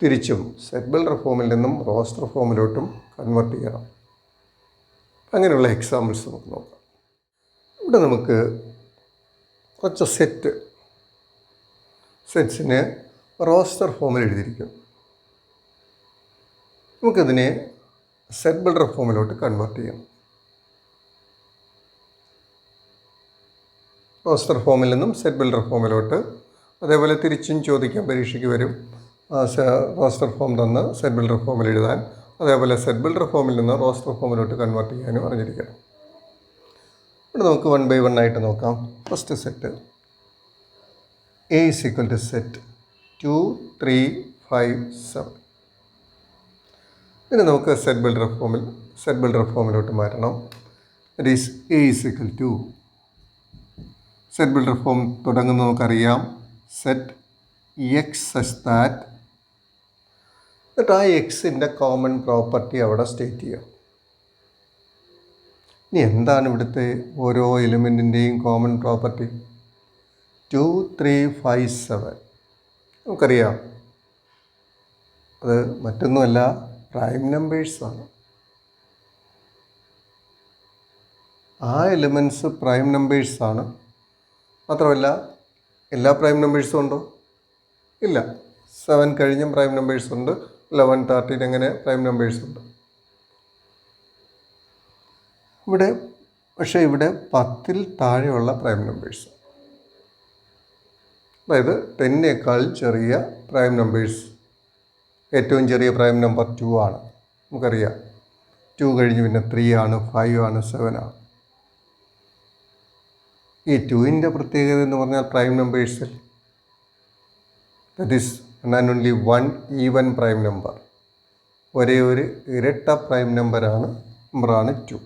തിരിച്ചും സെറ്റ് ബിൽഡർ ഫോമിൽ നിന്നും റോസ്റ്റർ ഫോമിലോട്ടും കൺവെർട്ട് ചെയ്യണം. അങ്ങനെയുള്ള എക്സാമ്പിൾസ് നമുക്ക് നോക്കാം. ഇവിടെ നമുക്ക് കുറച്ച് സെറ്റ്സിനെ റോസ്റ്റർ ഫോമിൽ എഴുതിയിരിക്കും. നമുക്കിതിനെ സെറ്റ് ബിൽഡർ ഫോമിലോട്ട് കൺവെർട്ട് ചെയ്യണം. റോസ്റ്റർ ഫോമിൽ നിന്നും സെറ്റ് ബിൽഡർ ഫോമിലോട്ട്. അതേപോലെ തിരിച്ചും ചോദിക്കാൻ പരീക്ഷയ്ക്ക് വരും. റോസ്റ്റർ ഫോം തന്ന് സെറ്റ് ബിൽഡർ ഫോമിൽ എഴുതാൻ, അതേപോലെ സെറ്റ് ബിൽഡർ ഫോമിൽ നിന്ന് റോസ്റ്റർ ഫോമിലോട്ട് കൺവെർട്ട് ചെയ്യാനും അറിഞ്ഞിരിക്കണം. ഇവിടെ നമുക്ക് 1 by 1 ആയിട്ട് നോക്കാം. First set A = set 2, 3, 5, 7. ഇനി നമുക്ക് സെറ്റ് ബിൽഡർ ഫോമിലോട്ട് മാറ്റണം. That is A = set builder form തുടങ്ങുന്നത് നമുക്കറിയാം. സെറ്റ് എക്സ് സച്ച് ദാറ്റ്, എന്നിട്ട് ആ എക്സിൻ്റെ കോമൺ പ്രോപ്പർട്ടി അവിടെ സ്റ്റേറ്റ് ചെയ്യാം. ഇനി എന്താണ് ഇവിടുത്തെ ഓരോ എലിമെൻറ്റിൻ്റെയും കോമൺ പ്രോപ്പർട്ടി? 2, 3, 5, 7 നമുക്കറിയാം. അത് മറ്റൊന്നുമല്ല, പ്രൈം നമ്പേഴ്സാണ്. ആ എലിമെൻറ്റ്സ് പ്രൈം നമ്പേഴ്സാണ്. മാത്രമല്ല എല്ലാ പ്രൈം നമ്പേഴ്സും ഉണ്ടോ? ഇല്ല. 7 കഴിഞ്ഞും പ്രൈം നമ്പേഴ്സ് ഉണ്ട്. 11, 13 അങ്ങനെ പ്രൈം നമ്പേഴ്സ് ഉണ്ട്. പക്ഷേ ഇവിടെ 10-ൽ താഴെയുള്ള പ്രൈം നമ്പേഴ്സ്, അതായത് 10-നേക്കാൾ ചെറിയ പ്രൈം നമ്പേഴ്സ്. ഏറ്റവും ചെറിയ പ്രൈം നമ്പർ 2 ആണ്. നമുക്കറിയാം 2 കഴിഞ്ഞ് പിന്നെ 3 ആണ്, 5 ആണ്, 7 ആണ്. ഈ 2ൻ്റെ പ്രത്യേകത എന്ന് പറഞ്ഞാൽ പ്രൈം നമ്പേഴ്സിൽ that is and only 1 even prime number. ഒരേ ഒരു ഇരട്ട പ്രൈം നമ്പറാണ് 2.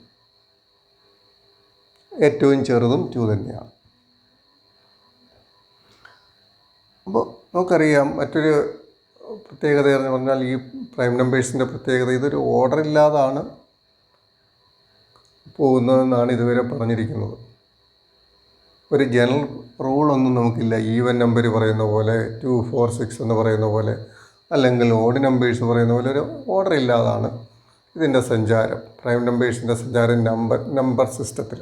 ഏറ്റവും ചെറുതും 2 തന്നെയാണ്. അപ്പോൾ നമുക്കറിയാം മറ്റൊരു പ്രത്യേകത എന്ന് പറഞ്ഞാൽ ഈ പ്രൈം നമ്പേഴ്സിൻ്റെ പ്രത്യേകത ഇതൊരു ഓർഡർ ഇല്ലാതാണ് പോകുന്നതെന്നാണ് ഇതുവരെ പറഞ്ഞിരിക്കുന്നത്. ഒരു ജനറൽ റൂളൊന്നും നമുക്കില്ല. ഈവൻ നമ്പർ പറയുന്ന പോലെ 2, 4, 6 എന്ന് പറയുന്ന പോലെ, അല്ലെങ്കിൽ ഓഡ് നമ്പേഴ്സ് പറയുന്ന പോലെ ഒരു ഓർഡർ ഇല്ലാതാണ് ഇതിൻ്റെ സഞ്ചാരം. പ്രൈം നമ്പേഴ്സിൻ്റെ സഞ്ചാരം നമ്പർ സിസ്റ്റത്തിൽ.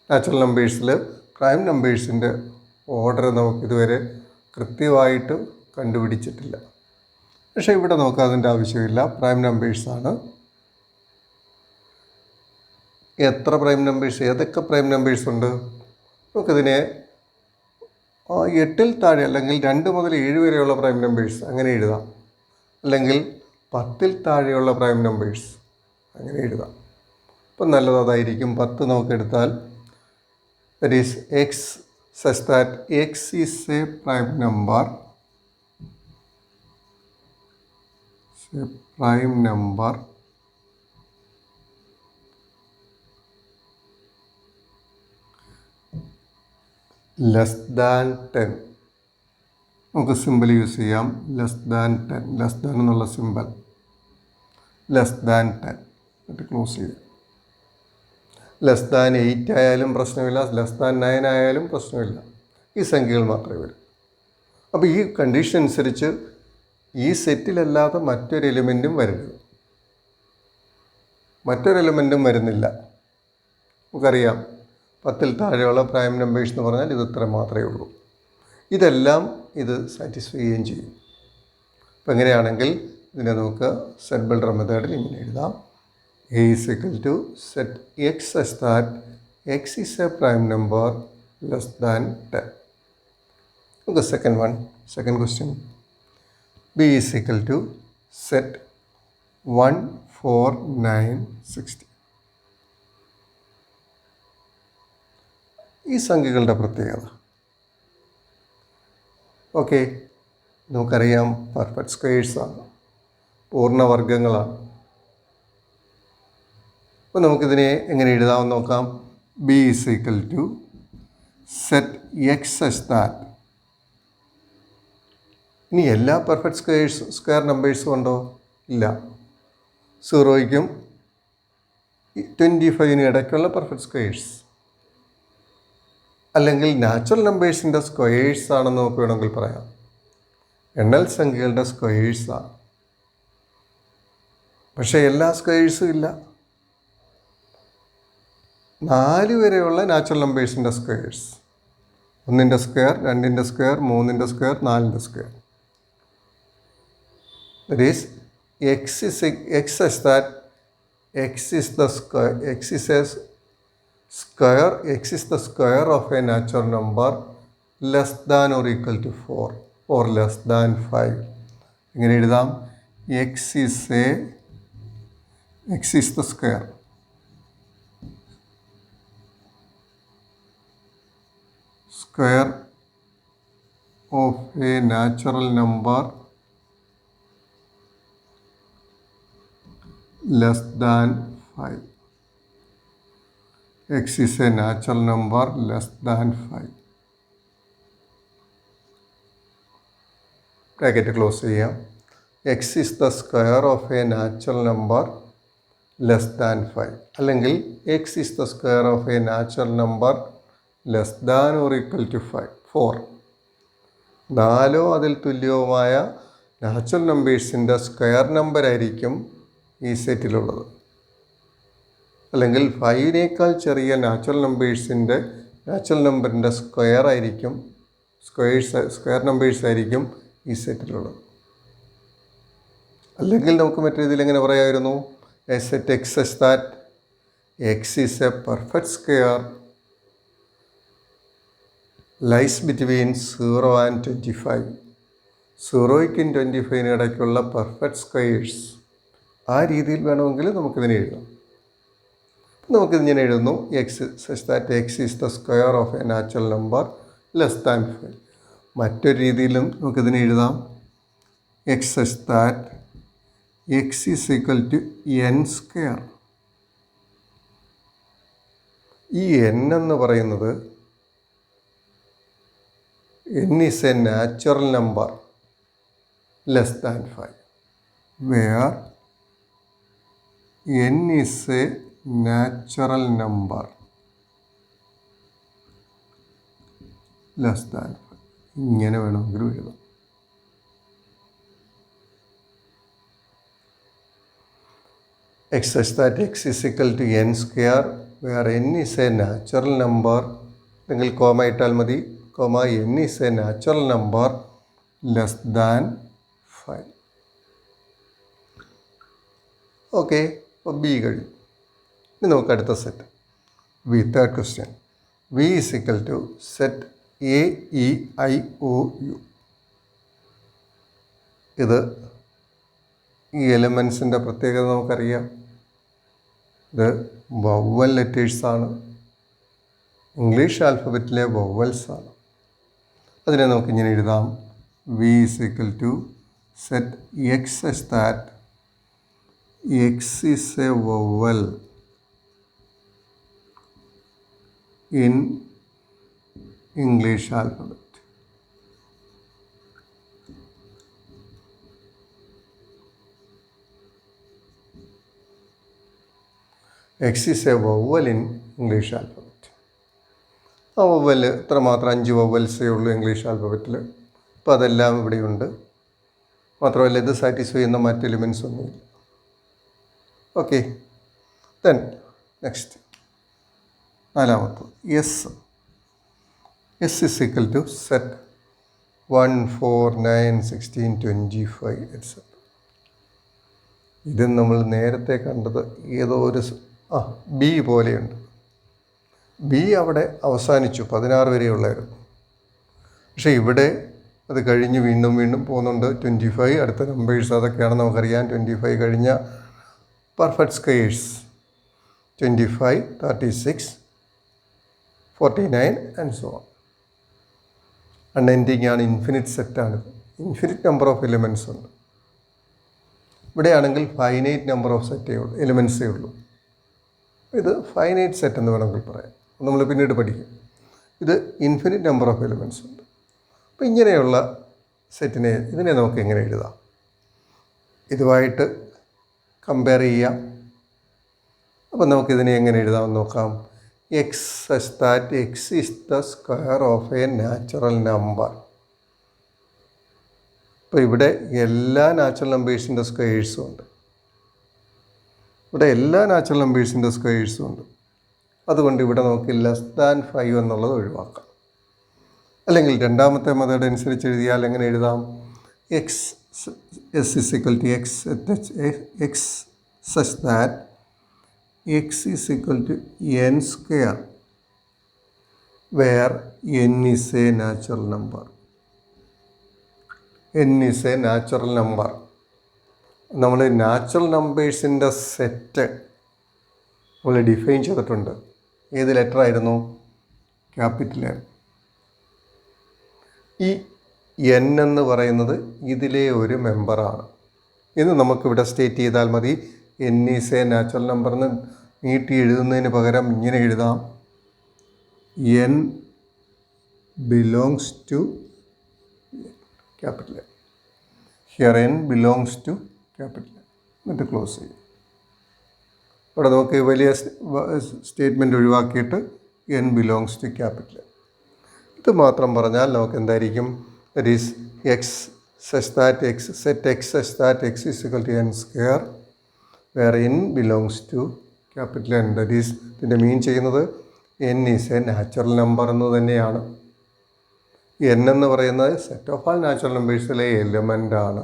നാച്ചുറൽ നമ്പേഴ്സിൽ പ്രൈം നമ്പേഴ്സിൻ്റെ ഓർഡർ നമുക്കിതുവരെ കൃത്യമായിട്ട് കണ്ടുപിടിച്ചിട്ടില്ല. പക്ഷേ ഇവിടെ നമുക്ക് അതിൻ്റെ ആവശ്യമില്ല. പ്രൈം നമ്പേഴ്സാണ്. എത്ര പ്രൈം നമ്പേഴ്സ്, ഏതൊക്കെ പ്രൈം നമ്പേഴ്സ് ഉണ്ട്? നമുക്കിതിനെ 8-ൽ താഴെ അല്ലെങ്കിൽ 2 മുതൽ 7 വരെയുള്ള പ്രൈം നമ്പേഴ്സ് അങ്ങനെ എഴുതാം. അല്ലെങ്കിൽ 10-ൽ താഴെയുള്ള പ്രൈം നമ്പേഴ്സ് അങ്ങനെ എഴുതാം. അപ്പം നല്ലത് അതായിരിക്കും. 10 നമുക്കെടുത്താൽ that is X such that X is a prime number less than 10. നമുക്ക് സിമ്പിൾ യൂസ് ചെയ്യാം. ലെസ് ദാൻ 10, ലെസ് ദാൻ എന്നുള്ള സിമ്പിൾ. ലെസ് ദാൻ 10 എന്നിട്ട് ക്ലോസ് ചെയ്യാം. ലെസ് ദാൻ 8 ആയാലും പ്രശ്നമില്ല, ലെസ് ദാൻ 9 ആയാലും പ്രശ്നമില്ല. ഈ സംഖ്യകൾ മാത്രമേ വരൂ. അപ്പോൾ ഈ കണ്ടീഷൻ അനുസരിച്ച് ഈ സെറ്റിലല്ലാതെ മറ്റൊരു എലിമെൻറ്റും വരരുത്. മറ്റൊരു എലിമെൻറ്റും വരുന്നില്ല. നമുക്കറിയാം 10-ൽ താഴെയുള്ള പ്രൈം നമ്പേഴ്സ് എന്ന് പറഞ്ഞാൽ ഇത് ഇത്ര മാത്രമേ ഉള്ളൂ. ഇതെല്ലാം ഇത് സാറ്റിസ്ഫൈ ചെയ്യുകയും ചെയ്യും. അപ്പോൾ എങ്ങനെയാണെങ്കിൽ ഇതിനെ നമുക്ക് സെറ്റ് ബിൽഡർ മെത്തേഡിൽ ഇങ്ങനെ എഴുതാം. A = set x such that x is a prime number less than 10. Okay, second question. B = set 1, 4, 9, 60. ഈ സംഖ്യകളുടെ പ്രത്യേകത ഓക്കെ, നമുക്കറിയാം പെർഫെക്റ്റ് സ്ക്വയേഴ്സാണ്, പൂർണ്ണവർഗങ്ങളാണ്. അപ്പോൾ നമുക്കിതിനെ എങ്ങനെ എഴുതാമെന്ന് നോക്കാം. B = set x such that ഇനി എല്ലാ പെർഫെക്റ്റ് സ്ക്വയർ നമ്പേഴ്സും ഉണ്ടോ? ഇല്ല. 0യ്ക്കും 25-നും ഇടയ്ക്കുള്ള പെർഫെക്റ്റ് സ്ക്വയേഴ്സ്, അല്ലെങ്കിൽ നാച്ചുറൽ നമ്പേഴ്സിൻ്റെ സ്ക്വയേഴ്സ് ആണെന്ന് നമുക്ക് വേണമെങ്കിൽ പറയാം. എണ്ണൽ സംഖ്യകളുടെ സ്ക്വയേഴ്സാണ്. പക്ഷേ എല്ലാ സ്ക്വയേഴ്സും ഇല്ല. 4 വരെയുള്ള നാച്ചുറൽ നമ്പേഴ്സിൻ്റെ സ്ക്വയേഴ്സ്, 1ൻ്റെ സ്ക്വയർ, 2ൻ്റെ സ്ക്വയർ, 3ൻ്റെ സ്ക്വയർ, 4ൻ്റെ square. That is, x such that x is the square of a natural number less than or equal to 4 or less than 5. ഇങ്ങനെ എഴുതാം, x is the square of a natural number less than 5. X is a natural number less than 5. Bracket close ചെയ്യാം. X is the square of a natural number less than 5. അല്ലെങ്കിൽ x is the square of a natural number less than or equal to 4. 4 അതിൽ തുല്യവുമായ നാച്ചുറൽ നമ്പേഴ്സിൻ്റെ സ്ക്വയർ നമ്പർ ആയിരിക്കും ഈ സെറ്റിലുള്ളത്. അല്ലെങ്കിൽ 5നേക്കാൾ ചെറിയ നാച്ചുറൽ നമ്പറിൻ്റെ സ്ക്വയർ നമ്പേഴ്സ് ആയിരിക്കും ഈ സെറ്റിലുള്ളത്. അല്ലെങ്കിൽ നമുക്ക് മറ്റൊരു രീതിയിൽ എങ്ങനെ പറയാമായിരുന്നു? A set x such that x is a perfect square lies between 0 and 25. 0യ്ക്കും 25നും ഇടയ്ക്കുള്ള പെർഫെക്റ്റ് സ്ക്വയേഴ്സ്. ആ രീതിയിൽ വേണമെങ്കിൽ നമുക്കിതിനെ എഴുതാം. നമുക്കിതിങ്ങനെ എഴുതുന്നു, x such that x is the square of a natural number less than 5. മറ്റൊരു രീതിയിലും നമുക്കിതിനെ എഴുതാം, x such that x is equal to n square. ഈ n എന്ന് പറയുന്നത് n is a natural number less than 5, where n is a natural number less than 5. ഇങ്ങനെ വേണമെങ്കിലും എഴുതാം. x such that x is equal to n square, where n is a natural number, അല്ലെങ്കിൽ കോമ ഇട്ടാൽ മതി, comma n is a natural number less than 5. Okay, അപ്പോൾ ബി കഴിഞ്ഞു. ഇനി നമുക്ക് അടുത്ത set third question. v is equal to set a e i o u. ഇത് ഈ എലിമെൻസിൻ്റെ പ്രത്യേകത നമുക്കറിയാം. ഇത് വവ്വൽ ലെറ്റേഴ്സാണ്, ഇംഗ്ലീഷ് ആൽഫബറ്റിലെ വവ്വൽസാണ്. അതിനെ നമുക്കിങ്ങനെ എഴുതാം, v is equal to set x such that x is a vowel in English alphabet. X is a vowel in English alphabet. ആ വവ്വൽ ഇത്രമാത്രം 5 വവ്വൽസേ ഉള്ളൂ ഇംഗ്ലീഷ് ആൽഫബറ്റിൽ. അപ്പോൾ അതെല്ലാം ഇവിടെയുണ്ട്. മാത്രമല്ല ഇത് സാറ്റിസ്ഫൈ ചെയ്യുന്ന മറ്റ് എലിമെൻസ് ഒന്നുമില്ല. ഓക്കെ, ദെൻ നെക്സ്റ്റ് നാലാമത്തത് S is equal to set 1 4 9 16 25 etc. ഇത് നമ്മൾ നേരത്തെ കണ്ടത് ഏതോ ഒരു ബി പോലെയുണ്ട്. ബി അവിടെ അവസാനിച്ചു, 16 വരെയുള്ളായിരുന്നു. പക്ഷേ ഇവിടെ അത് കഴിഞ്ഞ് വീണ്ടും പോകുന്നുണ്ട്. 25 അടുത്ത നമ്പേഴ്സ് അതൊക്കെയാണെന്ന് നമുക്കറിയാം. 25 കഴിഞ്ഞ perfect squares 25, 36, 49 and so on. Unending ആണ്, ഇൻഫിനിറ്റ് സെറ്റാണിത്. ഇൻഫിനിറ്റ് നമ്പർ ഓഫ് എലിമെൻറ്റ്സ് ഉണ്ട്. ഇവിടെയാണെങ്കിൽ ഫൈനൈറ്റ് നമ്പർ ഓഫ് എലിമെൻറ്റ്സേ ഉള്ളൂ. ഇത് ഫൈനൈറ്റ് സെറ്റ് എന്ന് വേണമെങ്കിൽ പറയാം. നമ്മൾ പിന്നീട് പഠിക്കും. ഇത് ഇൻഫിനിറ്റ് നമ്പർ ഓഫ് എലിമെൻറ്റ്സ് ഉണ്ട്. അപ്പോൾ ഇങ്ങനെയുള്ള സെറ്റിനെ ഇതിനെ നമുക്ക് എങ്ങനെ എഴുതാം? ഇതുമായിട്ട് കമ്പയർ ചെയ്യാം. അപ്പം നമുക്കിതിനെ എങ്ങനെ എഴുതാമെന്ന് നോക്കാം. X such that X is the square of A natural number. ഇപ്പോൾ ഇവിടെ എല്ലാ നാച്ചുറൽ നമ്പേഴ്സിൻ്റെ സ്ക്വയേഴ്സും ഉണ്ട്. അതുകൊണ്ട് ഇവിടെ നമുക്ക് ലെസ് ദാൻ 5 എന്നുള്ളത് ഒഴിവാക്കാം. അല്ലെങ്കിൽ രണ്ടാമത്തെ മെത്തേഡ് അനുസരിച്ച് എഴുതിയാൽ എങ്ങനെ എഴുതാം? X is equal to x such that X is equal to n square where n is a natural number. നമ്മൾ നാച്ചുറൽ നമ്പേഴ്സിൻ്റെ സെറ്റ് നമ്മൾ ഡിഫൈൻ ചെയ്തിട്ടുണ്ട്. ഏത് ലെറ്റർ ആയിരുന്നു? Capital N. ഈ എൻ എന്ന് പറയുന്നത് ഇതിലെ ഒരു മെമ്പറാണ് എന്ന് നമുക്കിവിടെ സ്റ്റേറ്റ് ചെയ്താൽ മതി. N is a natural number എന്ന് നീട്ടി എഴുതുന്നതിന് പകരം ഇങ്ങനെ എഴുതാം. N belongs to capital N. Here n belongs to capital N. എന്നിട്ട് ക്ലോസ് ചെയ്യും. ഇവിടെ നമുക്ക് വലിയ സ്റ്റേറ്റ്മെൻറ്റ് ഒഴിവാക്കിയിട്ട് n belongs to capital N. ഇത് മാത്രം പറഞ്ഞാൽ നമുക്ക് എന്തായിരിക്കും? That is X such that x set X such that X is equal to n square where n belongs to capital N. That is ഇതിൻ്റെ മീൻ ചെയ്യുന്നത് N is a natural number എന്ന് തന്നെയാണ്. എൻ എന്ന് പറയുന്നത് സെറ്റ് ഓഫ് ആൾ നാച്ചുറൽ നമ്പേഴ്സിലെ എലിമെൻ്റ് ആണ്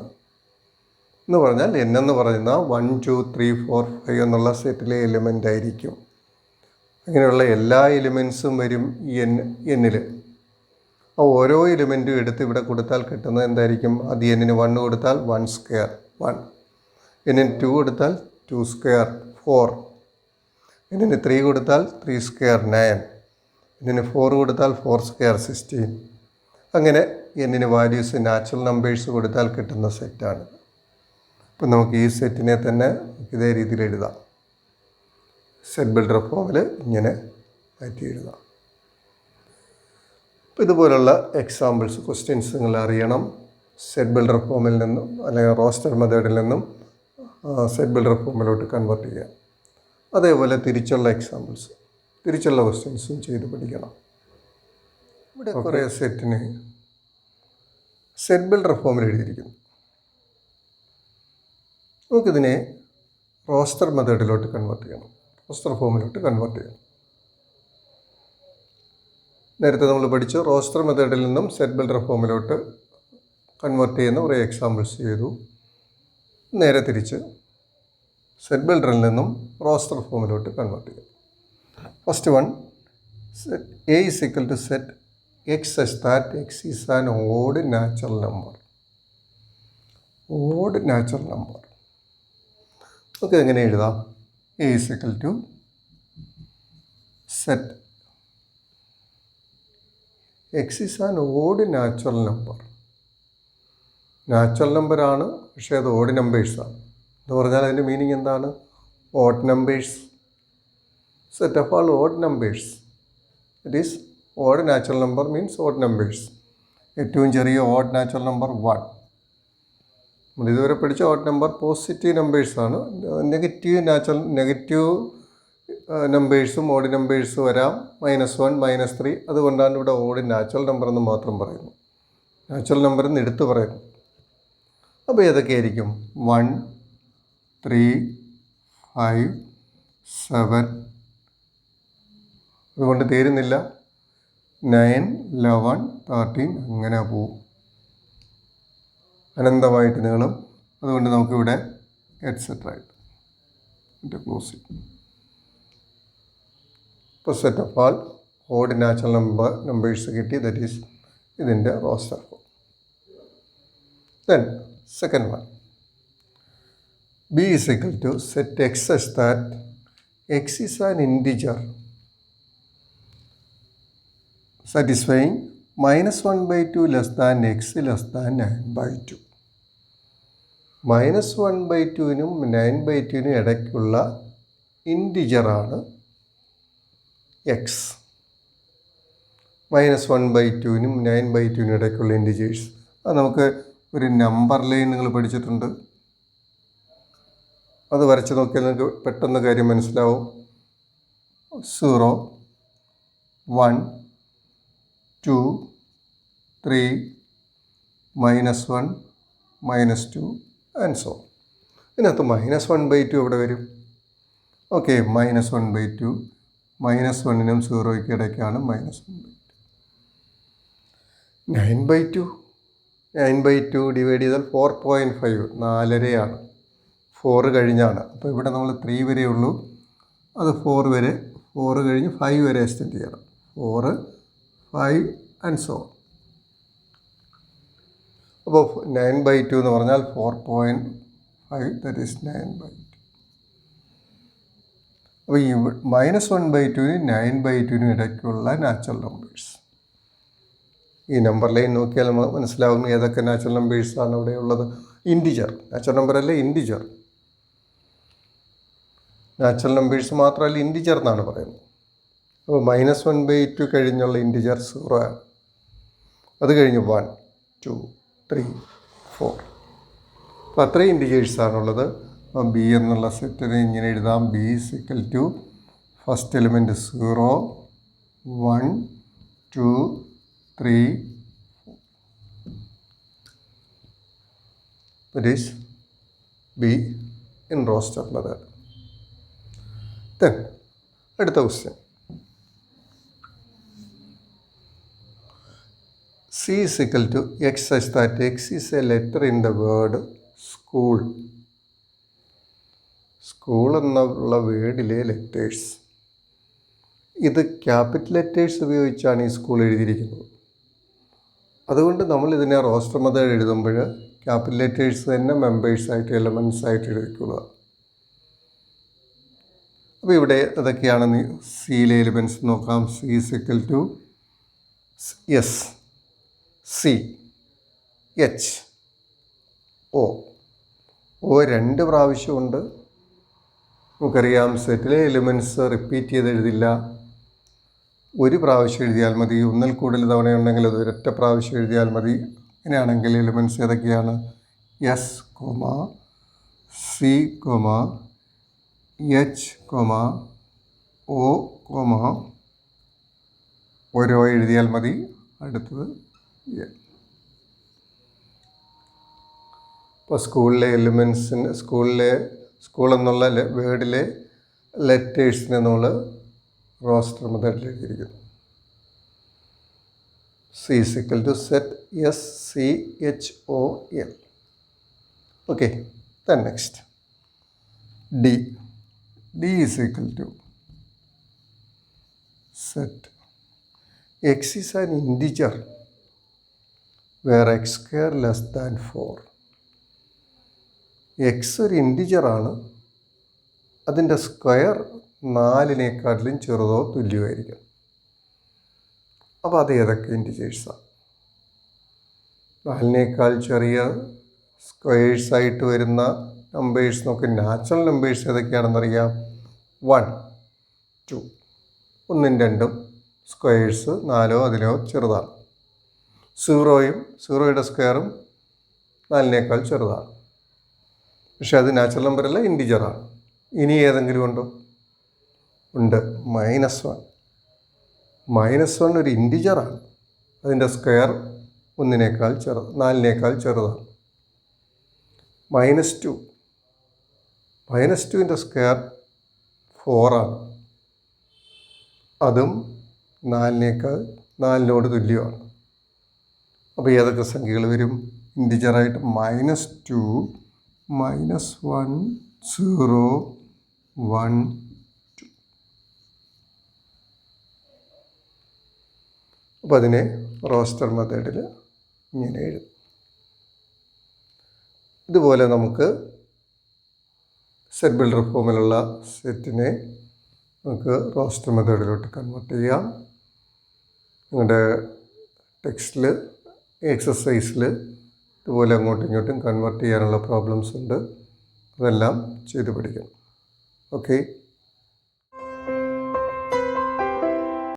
എന്ന് പറഞ്ഞാൽ എൻ എന്ന് പറയുന്ന 1 2 3 4 5 എന്നുള്ള സെറ്റിലെ എലിമെൻ്റ് ആയിരിക്കും. അങ്ങനെയുള്ള എല്ലാ എലിമെൻസും വരും എന്നിൽ. ആ ഓരോ എലിമെൻറ്റും എടുത്ത് ഇവിടെ കൊടുത്താൽ കിട്ടുന്നത് എന്തായിരിക്കും? അത് എന്നിന് 1 കൊടുത്താൽ 1 സ്ക്വയർ 1, എന്നിന് 2 കൊടുത്താൽ 2 സ്ക്വയർ 4, എന്നിന് 3 കൊടുത്താൽ 3 സ്ക്വയർ 9, എന്നിന് 4 കൊടുത്താൽ 4 സ്ക്വയർ 16. അങ്ങനെ എന്നിന് വാല്യൂസ് നാച്ചുറൽ നമ്പേഴ്സ് കൊടുത്താൽ കിട്ടുന്ന സെറ്റാണ്. ഇപ്പം നമുക്ക് ഈ സെറ്റിനെ തന്നെ ഇതേ രീതിയിൽ എഴുതാം. സെറ്റ് ബിൽഡർ ഫോമിൽ ഇങ്ങനെ മാറ്റി എഴുതാം. അപ്പോൾ ഇതുപോലുള്ള എക്സാമ്പിൾസ് ക്വസ്റ്റ്യൻസ് നിങ്ങൾ അറിയണം. സെറ്റ് ബിൽഡർ ഫോമിൽ നിന്നും അല്ലെങ്കിൽ റോസ്റ്റർ മെത്തേഡിൽ നിന്നും സെറ്റ് ബിൽഡർ ഫോമിലോട്ട് കൺവേർട്ട് ചെയ്യാം. അതേപോലെ തിരിച്ചുള്ള എക്സാമ്പിൾസ്, തിരിച്ചുള്ള ക്വസ്റ്റ്യൻസും ചെയ്ത് പഠിക്കണം. ഇവിടെ കുറേ സെറ്റിന് സെറ്റ് ബിൽഡർ ഫോമിൽ എഴുതിയിരിക്കുന്നു. നമുക്കിതിനെ റോസ്റ്റർ മെത്തേഡിലോട്ട് കൺവേർട്ട് ചെയ്യണം. റോസ്റ്റർ ഫോമിലോട്ട് കൺവേർട്ട് ചെയ്യണം. നേരത്തെ നമ്മൾ പഠിച്ചു റോസ്റ്റർ മെത്തേഡിൽ നിന്നും സെറ്റ് ബിൽഡർ ഫോമിലോട്ട് കൺവേർട്ട് ചെയ്യുന്ന കുറേ എക്സാമ്പിൾസ് ചെയ്തു. നേരെ തിരിച്ച് സെറ്റ് ബിൽഡറിൽ നിന്നും റോസ്റ്റർ ഫോമിലോട്ട് കൺവേർട്ട് ചെയ്യും. First one, set A is equal to set X such that X is an odd natural number. നമുക്ക് എങ്ങനെ എഴുതാം? A is equal to set x is an odd natural number. Natural നമ്പറാണ്, പക്ഷേ അത് ഓഡ് നമ്പേഴ്സാണ് എന്ന് പറഞ്ഞാൽ അതിൻ്റെ മീനിങ് എന്താണ്? Odd numbers. Set of all odd numbers. It is odd natural number means odd numbers. ഏറ്റവും ചെറിയ ഓഡ് നാച്ചുറൽ നമ്പർ 1. നമ്മൾ ഇതുവരെ പഠിച്ച ഓഡ് നമ്പർ പോസിറ്റീവ് നമ്പേഴ്സാണ്. നെഗറ്റീവ് നമ്പേഴ്സും ഓഡ് നമ്പേഴ്സും വരാം. -1 -3. അതുകൊണ്ടാണ് ഇവിടെ ഓഡ് നാച്ചുറൽ നമ്പർ എന്ന് മാത്രം പറയുന്നു. നാച്ചുറൽ നമ്പർ എന്ന് എടുത്ത് പറയുന്നു. അപ്പോൾ ഏതൊക്കെയായിരിക്കും? 1 3 5 7, അതുകൊണ്ട് തീരുന്നില്ല, 9 11 13 അങ്ങനെ പോവും, അനന്തമായിട്ട് നീളും. അതുകൊണ്ട് നമുക്കിവിടെ എറ്റ്സെട്ര ആയിട്ട് ക്ലോസ് ചെയ്യും. ഇപ്പോൾ set of all odd natural numbers കിട്ടി. ദറ്റ് ഈസ് ഇതിൻ്റെ roster form. Then second one, B is equal to set X such that X is an integer satisfying -1/2 less than x less than 9/2. -1/2നും 9/2നും ഇടയ്ക്കുള്ള ഇൻറ്റിജറാണ് എക്സ്. -1/2നും 9/2നും ഇടയ്ക്കുള്ള ഇൻറ്റിജേഴ്സ് അത് നമുക്ക് ഒരു നമ്പർ ലൈൻ നിങ്ങൾ പഠിച്ചിട്ടുണ്ട്, അത് വരച്ച് നോക്കിയാൽ നിങ്ങൾക്ക് പെട്ടെന്ന് കാര്യം മനസ്സിലാവും. 0, 1, 2, 3, -1, -2 ആൻഡ് സോ. ഇതിനകത്ത് -1/2 എവിടെ വരും? ഓക്കെ, -1/2, -1നും 0യ്ക്കും ഇടയ്ക്കാണ് -1/2. 9/2 ഡിവൈഡ് ചെയ്താൽ 4.5, 4.5 4 കഴിഞ്ഞാണ്. അപ്പോൾ ഇവിടെ നമ്മൾ 3 വരെ ഉള്ളൂ, അത് 4 വരെ, 4 കഴിഞ്ഞ് 5 വരെ എക്സ്റ്റെൻഡ് ചെയ്യണം. 4, 5 ആൻഡ് സോ. അപ്പോൾ 9/2 എന്ന് പറഞ്ഞാൽ 4.5, ദാറ്റ് ഈസ് 9/2. അപ്പോൾ ഈ -1/2നും 9/2നും ഇടയ്ക്കുള്ള നാച്ചുറൽ നമ്പേഴ്സ്. ഈ നമ്പർ ലൈൻ നോക്കിയാൽ മനസ്സിലാവും ഏതൊക്കെ നാച്ചുറൽ നമ്പേഴ്സാണ് അവിടെ ഉള്ളത്. ഇൻറ്റിജർ, നാച്ചുറൽ നമ്പർ അല്ല, ഇൻറ്റിജർ. നാച്ചുറൽ നമ്പേഴ്സ് മാത്രമല്ല, ഇൻറ്റിജർ എന്നാണ് പറയുന്നത്. അപ്പോൾ -1/2 കഴിഞ്ഞുള്ള ഇൻറ്റിജർ 0 ആണ്. അത് കഴിഞ്ഞ് 1, 2, 3, 4. അപ്പോൾ അത്രയും ഇൻറ്റിജേഴ്സാണുള്ളത്. അപ്പം ബി എന്നുള്ള സെറ്റിന് ഇങ്ങനെ എഴുതാം. B = first element 0, 1, 2, 3, 4. That is B in roster method. Then അടുത്ത question. C = X such that X is a letter in the word school. School എന്നുള്ള വേർഡിലെ ലെറ്റേഴ്സ്, ഇത് ക്യാപിറ്റൽ ലെറ്റേഴ്സ് ഉപയോഗിച്ചാണ് ഈ സ്കൂൾ എഴുതിയിരിക്കുന്നത്. അതുകൊണ്ട് നമ്മൾ ഇതിനെ റോസ്റ്റർ മെത്തേഡ് എഴുതുമ്പോൾ ക്യാപിറ്റൽ ലെറ്റേഴ്സ് തന്നെ മെമ്പേഴ്സായിട്ട്, എലമെൻറ്റ്സ് ആയിട്ട് എഴുതിക്കുക. അപ്പോൾ ഇവിടെ അതൊക്കെയാണെന്ന് സിയിലെ എലിമെൻറ്റ്സ് നോക്കാം. C = S, C, H, O. O 2 പ്രാവശ്യമുണ്ട്. നമുക്കറിയാം സെറ്റിലെ എലിമെൻറ്റ്സ് റിപ്പീറ്റ് ചെയ്ത് എഴുതില്ല, ഒരു പ്രാവശ്യം എഴുതിയാൽ മതി. ഒന്നിൽ കൂടുതൽ തവണയുണ്ടെങ്കിൽ അത് ഒരൊറ്റ പ്രാവശ്യം എഴുതിയാൽ മതി. ഇങ്ങനെയാണെങ്കിൽ എലിമെൻറ്റ്സ് ഏതൊക്കെയാണ്? S, C, H, O, ഓരോ എഴുതിയാൽ മതി. അടുത്തത് A. ഇപ്പോൾ സ്കൂളിലെ എലിമെൻറ്റ്സിന്, സ്കൂൾ എന്നുള്ള വേർഡിലെ ലെറ്റേഴ്സിനെ നമ്മൾ റോസ്റ്റർ മെത്തേഡിൽ എഴുതിയിരിക്കുന്നു. C = set S, C, H, O, L. Okay, then next. D = set X is an integer where x² less than 4. X ഒരു ഇൻറ്റിജറാണ്, അതിൻ്റെ സ്ക്വയർ 4-നേക്കാട്ടിലും ചെറുതോ തുല്യമായിരിക്കും. അപ്പോൾ അത് ഏതൊക്കെ ഇൻറ്റിജേഴ്സാണ്? 4-നേക്കാൾ ചെറിയ സ്ക്വയേഴ്സായിട്ട് വരുന്ന നമ്പേഴ്സ് നോക്കി. നാച്ചുറൽ നമ്പേഴ്സ് ഏതൊക്കെയാണെന്നറിയാം. 1, 2, 1ഉം 2ഉം സ്ക്വയേഴ്സ് 4ഓ അതിലോ ചെറുതാണ്. 0യുടെ സ്ക്വയറും 4-നേക്കാൾ ചെറുതാണ്. പക്ഷെ അത് നാച്ചുറൽ നമ്പറല്ല, ഇൻറ്റിജറാണ്. ഇനി ഏതെങ്കിലും ഉണ്ടോ? ഉണ്ട്. -1. -1 ഒരു ഇൻറ്റിജറാണ്, അതിൻ്റെ സ്ക്വയർ 4-നേക്കാൾ ചെറുതാണ്. -2ൻ്റെ സ്ക്വയർ 4 ആണ്, അതും 4-നോട് തുല്യമാണ്. അപ്പോൾ ഏതൊക്കെ സംഖ്യകൾ വരും ഇൻറ്റിജറായിട്ട്? -2, -1, 0, 1, 2. അപ്പോൾ അതിനെ റോസ്റ്റർ മെത്തേഡിൽ ഇങ്ങനെ എഴുതും. ഇതുപോലെ നമുക്ക് സെറ്റ് ബിൽഡർ ഫോമിലുള്ള സെറ്റിനെ നമുക്ക് റോസ്റ്റർ മെത്തേഡിലോട്ട് കൺവേർട്ട് ചെയ്യാം. നിങ്ങളുടെ ടെക്സ്റ്റിൽ, എക്സസൈസിൽ ഇതുപോലെ അങ്ങോട്ടും ഇങ്ങോട്ടും കൺവേർട്ട് ചെയ്യാനുള്ള പ്രോബ്ലംസ് ഉണ്ട്. അതെല്ലാം ചെയ്ത് പഠിക്കണം. ഓക്കെ.